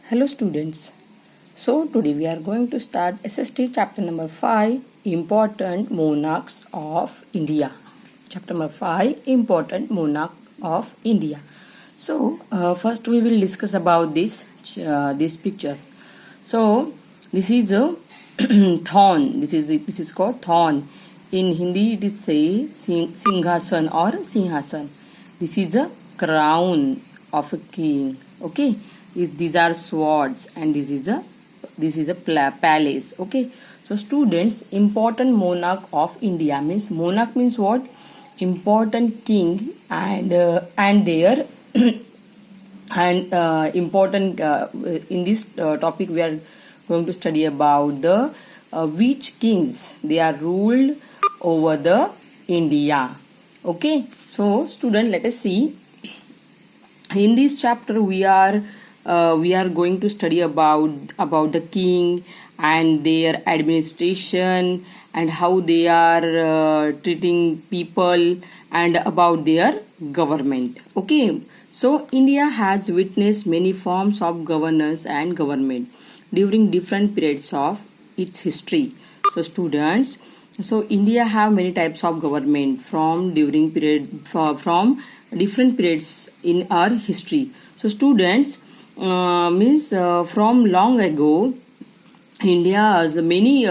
Hello students. So today we are going to start SST chapter number 5, Important Monarchs of India. Chapter number 5, Important Monarch of India. So first we will discuss about this picture. So this is a thorn. This is called thorn. In Hindi it is say Singhasan or Sinhasan. This is a crown of a king. Okay. These are swords and this is a palace. Okay, so students, important monarch of India means monarch means what? Important king and their and important in this topic we are going to study about the which kings they are ruled over the India. Okay, so student, let us see. In this chapter we are going to study about the king and their administration and how they are treating people and about their government. Okay, so India has witnessed many forms of governance and government during different periods of its history. So students, so India have many types of government from different periods in our history. So students, means from long ago, India has many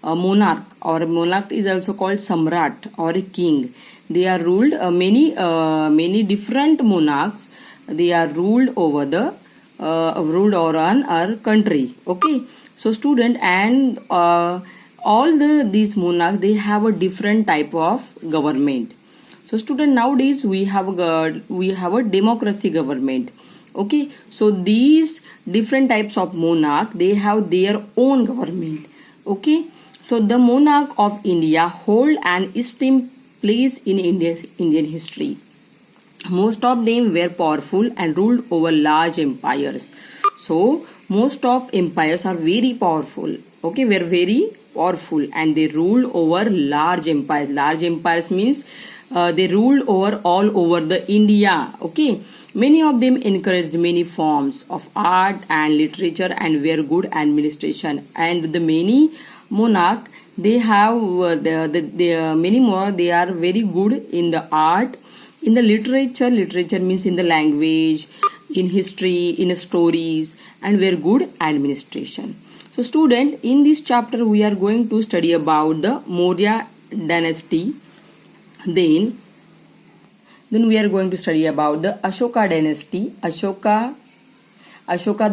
monarch, or monarch is also called samrat or a king. They are ruled many different monarchs. They are ruled over our country. Okay, so student, and all these monarchs, they have a different type of government. So student, nowadays we have a democracy government. Okay, so these different types of monarch, they have their own government. Okay, so the monarch of India hold an esteemed place in Indian history. Most of them were powerful and ruled over large empires. So most of empires are very powerful. Okay, were very powerful and they ruled over large empires. Large empires means they ruled all over the India. Okay, many of them encouraged many forms of art and literature and were good administration. And the many monarch, they have many more. They are very good in the art, in the literature. Literature means in the language, in history, in stories, and were good administration. So student, in this chapter we are going to study about the Maurya dynasty. Then we are going to study about the Ashoka dynasty. Ashoka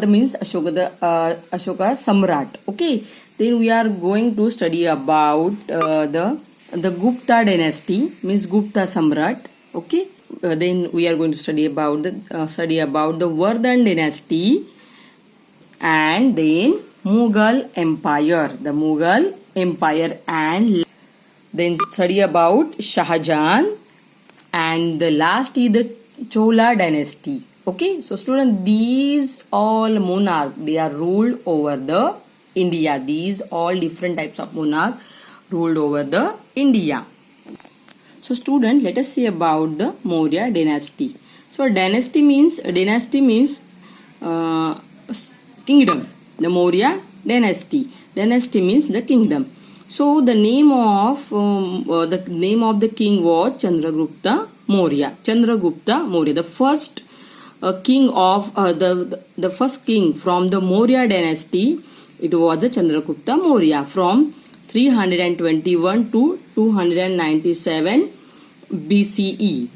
means Ashoka Samrat. Okay. Then we are going to study about the Gupta dynasty, means Gupta Samrat. Okay. Then we are going to study about the Vardhan dynasty, and then Mughal Empire, the Mughal Empire, and then study about Shah Jahan, and the last is the Chola dynasty. Okay, so students, these all monarch, they are ruled over the India. These all different types of monarch ruled over the India. So students, let us see about the Maurya dynasty. So dynasty means kingdom. The Maurya dynasty. Dynasty means the kingdom. So the name of the king was Chandragupta Maurya. Chandragupta Maurya, the first king of the first king from the Maurya dynasty. It was the Chandragupta Maurya from 321 to 297 BCE.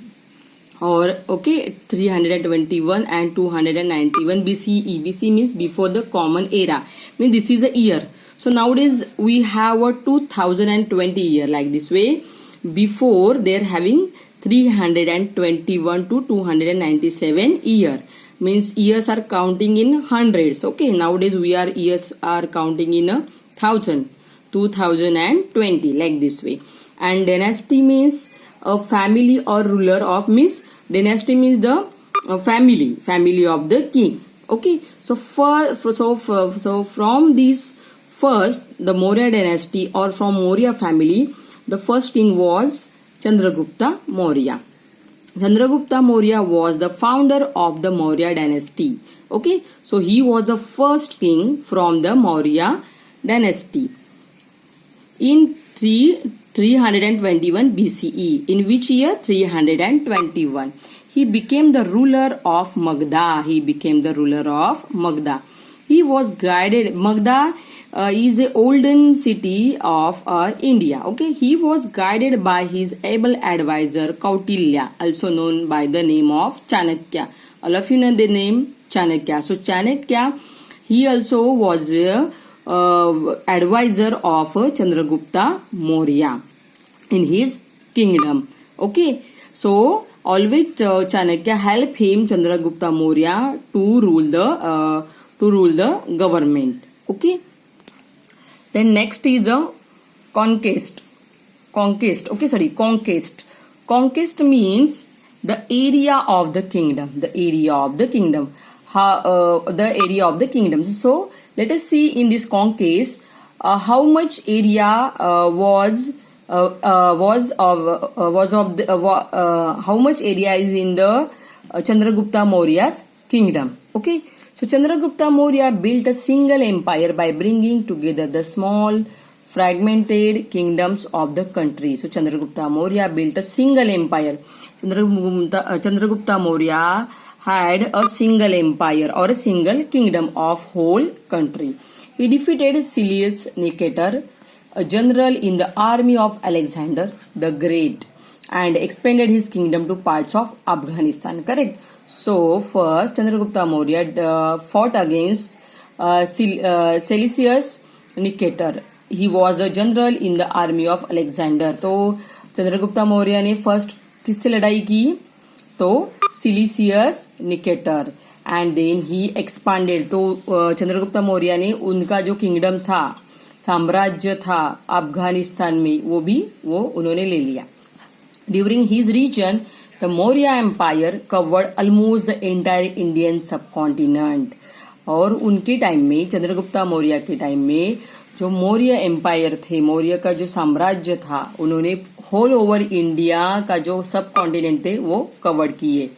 Or okay, 321 and 291 BCE. BC means before the common era. Means this is a year. So nowadays we have a 2020 year, like this way. Before they're having 321 to 297 year. Means years are counting in hundreds. Okay, nowadays years are counting in 1,000. 2020, like this way. And dynasty means a family or ruler of, means dynasty means the family of the king. Okay, so from this first, the Maurya dynasty, or from Maurya family, the first king was Chandragupta Maurya. Chandragupta Maurya was the founder of the Maurya dynasty. Okay, so he was the first king from the Maurya dynasty in 321 BCE. In which year? 321. He became the ruler of Magadha. He became the ruler of Magadha. He was guided. Magadha is a olden city of India. Okay, he was guided by his able advisor Kautilya, also known by the name of Chanakya. All of you know the name Chanakya. So Chanakya, he also was a advisor of Chandragupta Maurya in his kingdom. Okay, so always Chanakya helped him Chandragupta Maurya to rule the government. Okay. Then next is a conquest. Conquest. Conquest means the area of the kingdom. The area of the kingdom. The area of the kingdom. So let us see in this conquest how much area was how much area is in the Chandragupta Maurya's kingdom. Okay. So Chandragupta Maurya built a single empire by bringing together the small fragmented kingdoms of the country. So Chandragupta Maurya built a single empire. Chandragupta Maurya had a single empire or a single kingdom of whole country. He defeated Silius Nicator, a general in the army of Alexander the Great, and expanded his kingdom to parts of Afghanistan. Correct? So first Chandragupta Maurya fought against Silius Nicator. He was a general in the army of Alexander. तो चंद्रगुप्ता मौर्य ने first किससे लड़ाई की? तो Seleucus Nicator. And then he expanded. तो चंद्रगुप्ता मौर्य ने उनका जो किंगडम था, साम्राज्य था अफगानिस्तान में, वो उन्होंने ले लिया. During his region the Maurya empire covered almost the entire Indian subcontinent. और उनके टाइम में, चंद्रगुप्ता मौर्य के टाइम में, जो मौर्य एम्पायर थे, मौर्य का जो साम्राज्य था, उन्होंने होल ओवर इंडिया का जो सब कॉन्टिनेंट थे वो कवर किए.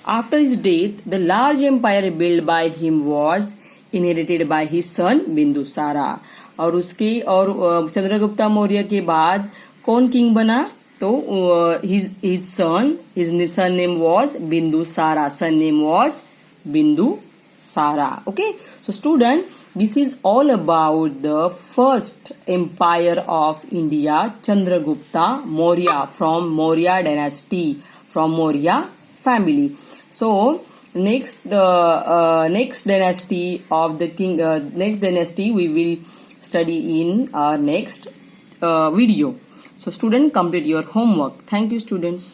After his death the large empire build by him was inherited by his son Bindusara. और चंद्रगुप्ता मौर्य के बाद कौन किंग बना? तो his son name was Bindusara. Son name was Bindusara. Okay, so student, this is all about the first empire of India, Chandragupta Maurya, from Maurya dynasty, from Maurya family. So next dynasty of the king, next dynasty we will study in our next video. So student, complete your homework. Thank you, students.